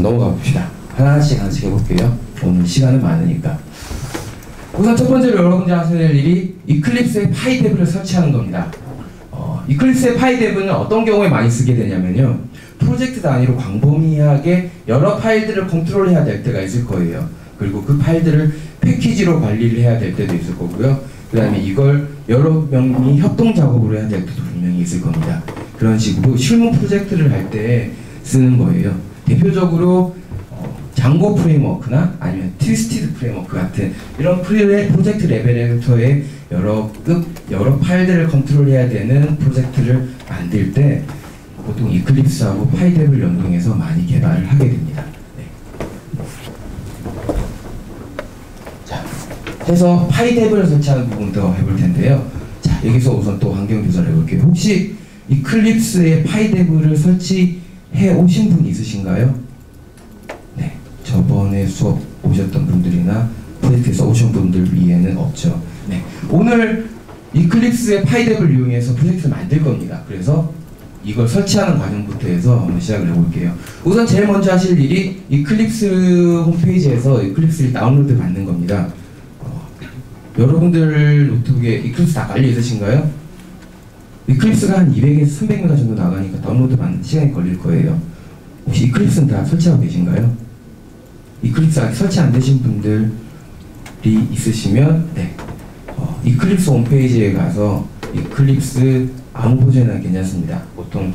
넘어가 봅시다. 하나씩 해볼게요. 오늘 시간은 많으니까. 우선 첫 번째로 여러분들이 하셔야 될 일이 이클립스의 파이뎁을 설치하는 겁니다. 이클립스의 파이뎁은 어떤 경우에 많이 쓰게 되냐면요, 프로젝트 단위로 광범위하게 여러 파일들을 컨트롤해야 될 때가 있을 거예요. 그리고 그 파일들을 패키지로 관리를 해야 될 때도 있을 거고요. 그 다음에 이걸 여러 명이 협동 작업으로 해야 될 때도 분명히 있을 겁니다. 그런 식으로 실무 프로젝트를 할 때 쓰는 거예요. 대표적으로 장고 프레임워크나 아니면 트위스티드 프레임워크 같은 이런 프로젝트 레벨에서의 여러 파일들을 컨트롤해야 되는 프로젝트를 만들 때 보통 이클립스하고 파이뎁을 연동해서 많이 개발을 하게 됩니다. 네. 자, 해서 파이뎁을 설치하는 부분도 해볼 텐데요. 자, 여기서 우선 또 환경 조사를 해볼게요. 혹시 이클립스에 파이뎁을 설치해 오신 분 있으신가요? 네, 저번에 수업 오셨던 분들이나 프로젝트에서 오신 분들 위에는 없죠. 네, 오늘 이클립스의 파이뎁을 이용해서 프로젝트를 만들 겁니다. 그래서 이걸 설치하는 과정부터 해서 한번 시작을 해볼게요. 우선 제일 먼저 하실 일이 이클립스 홈페이지에서 이클립스를 다운로드 받는 겁니다. 여러분들 노트북에 이클립스 다 깔려 있으신가요? 이클립스가 한 200에서 300메가 정도 나가니까 다운로드 받는 시간이 걸릴 거예요. 혹시 이클립스는 다 설치하고 계신가요? 이클립스 아직 설치 안 되신 분들이 있으시면, 네, 이클립스 홈페이지에 가서 이클립스 아무 버전이나 괜찮습니다. 보통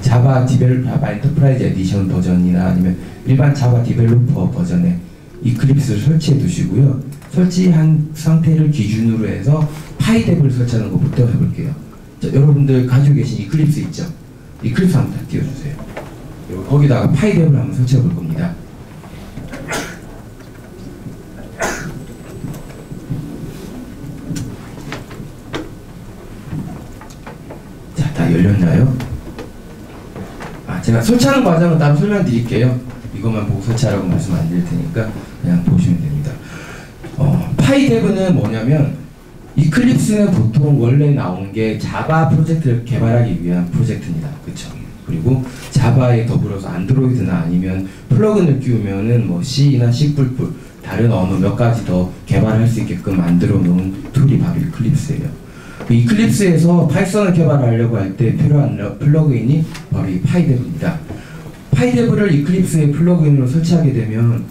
자바 엔터프라이즈 에디션 버전이나 아니면 일반 자바 디벨로퍼 버전의 이클립스를 설치해 두시고요. 설치한 상태를 기준으로 해서 파이뎁을 설치하는 것부터 해볼게요. 자, 여러분들 가지고 계신 이클립스 있죠? 이클립스 한번 다 띄워주세요. 거기다가 파이뎁을 한번 설치해 볼 겁니다. 열렸나요? 제가 설치하는 과정은 따로 설명드릴게요. 이것만 보고 설치하라고 말씀 안 드릴 테니까 그냥 보시면 됩니다. 파이뎁은 뭐냐면, 이클립스는 보통 원래 나온 게 자바 프로젝트를 개발하기 위한 프로젝트입니다. 그쵸? 그리고 자바에 더불어서 안드로이드나 아니면 플러그인을 끼우면은 뭐 C나 C++ 다른 언어 몇 가지 더 개발할 수 있게끔 만들어 놓은 툴이 바로 이클립스예요. 이클립스에서 파이썬을 개발하려고 할 때 필요한 플러그인이 바로 이 파이뎁입니다. 파이뎁을 이클립스의 플러그인으로 설치하게 되면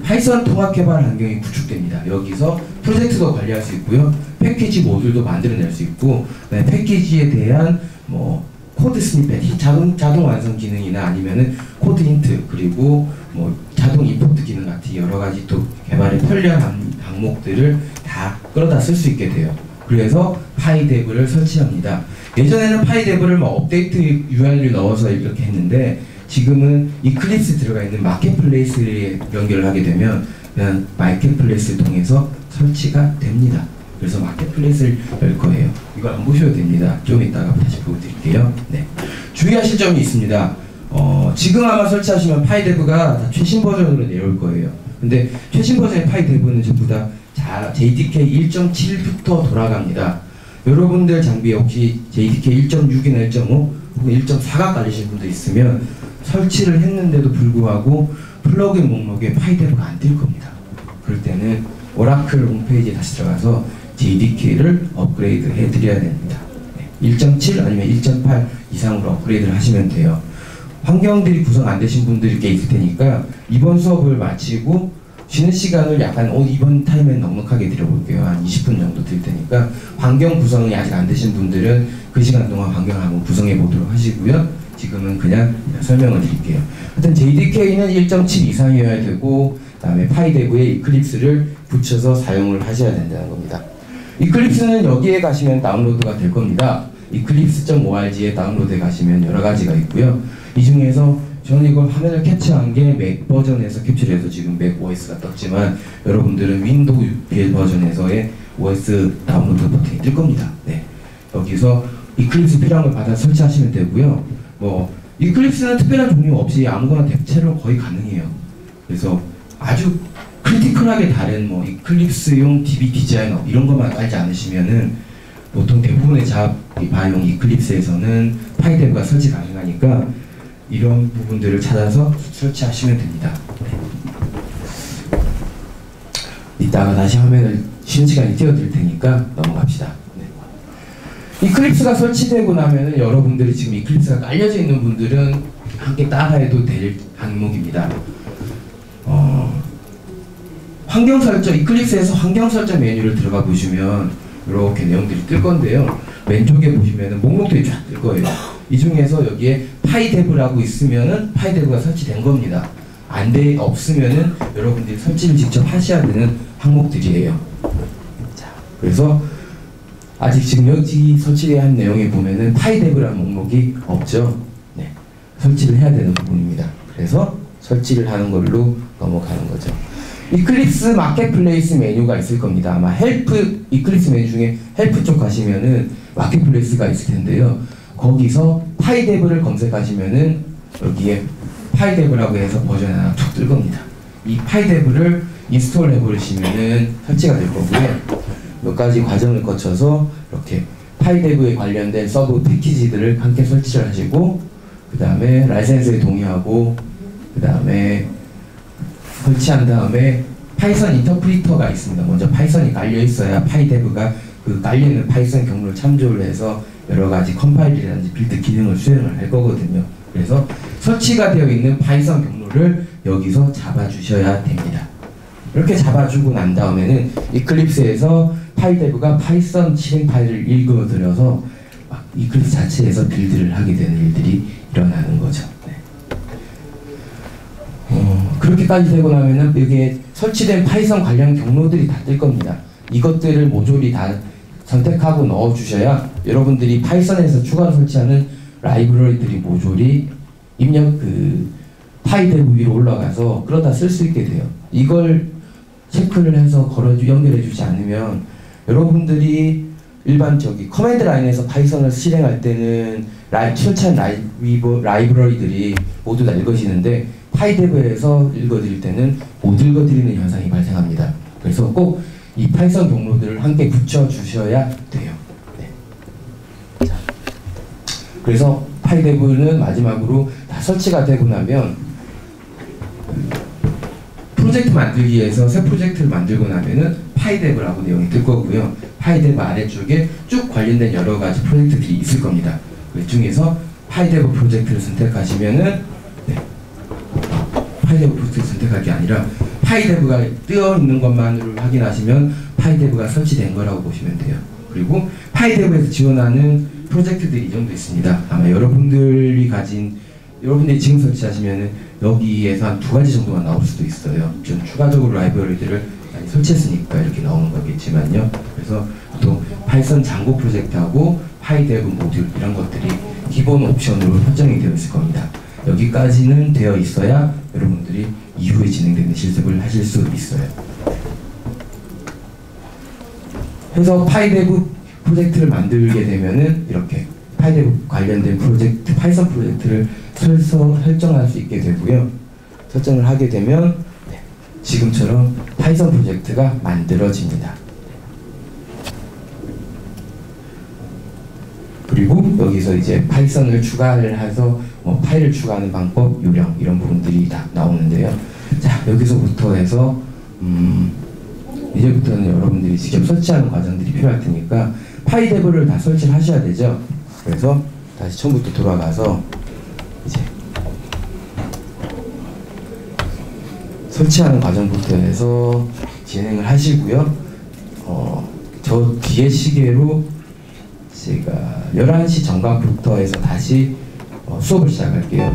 파이썬 통합 개발 환경이 구축됩니다. 여기서 프로젝트도 관리할 수 있고요, 패키지 모듈도 만들어낼 수 있고, 패키지에 대한 뭐 코드 스니펫, 자동 완성 기능이나 아니면은 코드 힌트, 그리고 뭐 자동 임포트 기능 같은 여러 가지 또 개발에 편리한 항목들을 다 끌어다 쓸 수 있게 돼요. 그래서 파이뎁을 설치합니다. 예전에는 파이뎁을 업데이트 URL을 넣어서 이렇게 했는데, 지금은 이클립스 들어가 있는 마켓플레이스에 연결을 하게 되면 그냥 마켓플레이스를 통해서 설치가 됩니다. 그래서 마켓플레이스를 열 거예요. 이거 안 보셔도 됩니다. 좀 이따가 다시 보여드릴게요. 네. 주의하실 점이 있습니다. 지금 아마 설치하시면 파이뎁가 다 최신 버전으로 내려올 거예요. 근데 최신 버전의 파이뎁은 전부 다 JDK 1.7부터 돌아갑니다. 여러분들 장비에 혹시 JDK 1.6이나 1.5 혹은 1.4가 깔리신 분도 있으면 설치를 했는데도 불구하고 플러그인 목록에 파이뎁가 안 뜰 겁니다. 그럴 때는 오라클 홈페이지에 다시 들어가서 JDK를 업그레이드 해드려야 됩니다. 1.7 아니면 1.8 이상으로 업그레이드를 하시면 돼요. 환경들이 구성 안 되신 분들이 꽤 있을 테니까 이번 수업을 마치고 쉬는 시간을 약간 이번 타임엔 넉넉하게 드려볼게요. 한 20분 정도 드릴 테니까 환경 구성이 아직 안 되신 분들은 그 시간 동안 환경을 한번 구성해 보도록 하시고요. 지금은 그냥 설명을 드릴게요. 하여튼 JDK는 1.7 이상이어야 되고, 그 다음에 파이뎁에 이클립스를 붙여서 사용을 하셔야 된다는 겁니다. 이클립스는 여기에 가시면 다운로드가 될 겁니다. eclipse.org에 다운로드에 가시면 여러 가지가 있고요. 이 중에서 저는 이걸 화면을 캡처한 게 맥 버전에서 캡처해서 지금 맥 OS가 떴지만, 여러분들은 윈도우 버전에서의 OS 다운로드 버튼이 뜰 겁니다. 네. 여기서 이클립스 필요한 걸 받아 설치하시면 되고요. 이클립스는 특별한 종류 없이 아무거나 대체로 거의 가능해요. 그래서 아주 크리티컬하게 다른 이클립스용 DB 디자이너 이런 것만 깔지 않으시면은 보통 대부분의 자바용 이클립스에서는 파이뎁가 설치 가능하니까 이런 부분들을 찾아서 설치하시면 됩니다. 이따가 다시 화면을 쉬는 시간에 띄워드릴 테니까 넘어갑시다. 이클립스가 설치되고 나면은 여러분들이 지금 이클립스가 깔려져 있는 분들은 함께 따라해도 될 항목입니다. 환경 설정, 이클립스에서 환경 설정 메뉴를 들어가 보시면 이렇게 내용들이 뜰 건데요. 왼쪽에 보시면은 목록들이 쫙 뜰 거예요. 이 중에서 여기에 파이데브라고 있으면은 파이데브가 설치된 겁니다. 없으면은 여러분들이 설치를 직접 하셔야 되는 항목들이에요. 자, 그래서 아직 지금 여기 설치한 내용에 보면은 파이데브라는 목록이 없죠. 네, 설치를 해야 되는 부분입니다. 그래서 설치를 하는 걸로 넘어가는 거죠. 이클립스 마켓플레이스 메뉴가 있을 겁니다. 아마 헬프, 이클립스 메뉴 중에 헬프 쪽 가시면은 마켓플레이스가 있을 텐데요. 거기서 파이데브를 검색하시면은 여기에 파이데브라고 해서 버전 하나 툭 뜰 겁니다. 이 파이데브를 인스톨 해버리시면은 설치가 될 거고요. 몇 가지 과정을 거쳐서 이렇게 파이데브에 관련된 서브 패키지들을 함께 설치를 하시고, 그 다음에 라이센스에 동의하고, 그 다음에 설치한 다음에 파이썬 인터프리터가 있습니다. 먼저 파이썬이 깔려 있어야 파이데브가 그 깔리는 파이썬 경로를 참조를 해서 여러 가지 컴파일이라든지 빌드 기능을 수행을 할 거거든요. 그래서 설치가 되어 있는 파이썬 경로를 여기서 잡아주셔야 됩니다. 이렇게 잡아주고 난 다음에는 이클립스에서 파이데브가 파이썬 실행 파일을 읽어들여서 이클립스 자체에서 빌드를 하게 되는 일들이 일어나는 거죠. 네. 그렇게까지 되고 나면은 여기에 설치된 파이썬 관련 경로들이 다 뜰 겁니다. 이것들을 모조리 다 선택하고 넣어주셔야 여러분들이 파이썬에서 추가로 설치하는 라이브러리들이 모조리 입력 파이데브 위로 올라가서 그러다 쓸 수 있게 돼요. 이걸 체크를 해서 연결해 주지 않으면 여러분들이 일반 커맨드 라인에서 파이썬을 실행할 때는 설치한 라이브러리들이 모두 다 읽어지는데 파이데브에서 읽어드릴 때는 못 읽어드리는 현상이 발생합니다. 그래서 꼭 이 파이썬 경로들을 함께 붙여주셔야 돼요. 네. 자, 그래서 파이데브는 마지막으로 다 설치가 되고 나면 프로젝트 만들기에서 새 프로젝트를 만들고 나면은 파이데브라고 내용이 뜰 거고요. 파이데브 아래쪽에 쭉 관련된 여러 가지 프로젝트들이 있을 겁니다. 그 중에서 파이데브 프로젝트를 선택하시면은 파이데브 프로젝트를 선택할 게 아니라 파이데브가 뜨어 있는 것만으로 확인하시면 파이데브가 설치된 거라고 보시면 돼요. 그리고 파이데브에서 지원하는 프로젝트들이 이 정도 있습니다. 아마 여러분들이 지금 설치하시면은 여기에서 한 2가지 정도만 나올 수도 있어요. 좀 추가적으로 라이브러리들을 많이 설치했으니까 이렇게 나오는 거겠지만요. 그래서 보통 파이썬 장고 프로젝트하고 파이데브 모듈 이런 것들이 기본 옵션으로 설정이 되어 있을 겁니다. 여기까지는 되어 있어야 여러분들이 이후에 진행되는 실습을 하실 수 있어요. 그래서 파이데브 프로젝트를 만들게 되면은 이렇게 파이데브 관련된 프로젝트, 파이썬 프로젝트를 설정할 수 있게 되고요. 설정을 하게 되면 지금처럼 파이썬 프로젝트가 만들어집니다. 그리고 여기서 이제 파이썬을 추가를 해서 파일을 추가하는 방법, 요령 이런 부분들이 다 나오는데요. 자, 여기서부터 해서 이제부터는 여러분들이 직접 설치하는 과정들이 필요할 테니까 파이데브를 다 설치를 하셔야 되죠. 그래서 다시 처음부터 돌아가서 이제 설치하는 과정부터 해서 진행을 하시고요. 저 뒤에 시계로 제가 11시 정각부터 해서 다시 수업을 시작할게요.